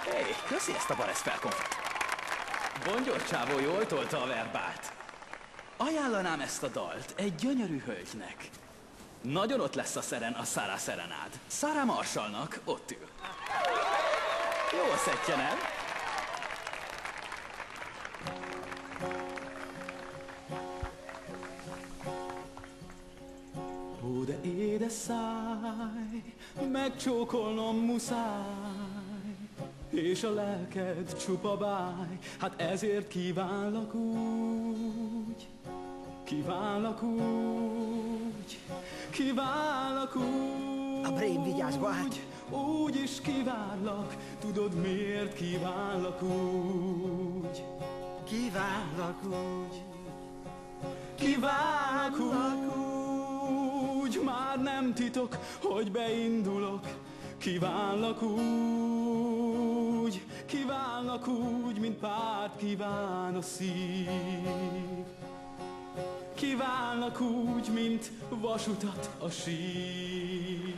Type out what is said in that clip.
Hey, köszi ezt a Baresz felkonfet. Bongyors csávó jól tolta a verbált. Ajánlanám ezt a dalt egy gyönyörű hölgynek. Nagyon ott lesz a szeren a Sarah Serenád. Sarah Marshallnak ott ül. Jó szettje, nem? Ó, de édes száj, megcsókolnom muszáj, és a lelked csupa báj, hát ezért kívánlak úgy, kívánlak úgy, kívánlak úgy. A Brain, vigyázz, báty! Úgy is kívánlak, tudod miért kívánlak úgy? Kívánlak úgy, Kívánlak úgy, már nem titok, hogy beindulok. Kívánlak úgy, mint párt kíván a szív. Kívánlak úgy, mint vasutat a sív.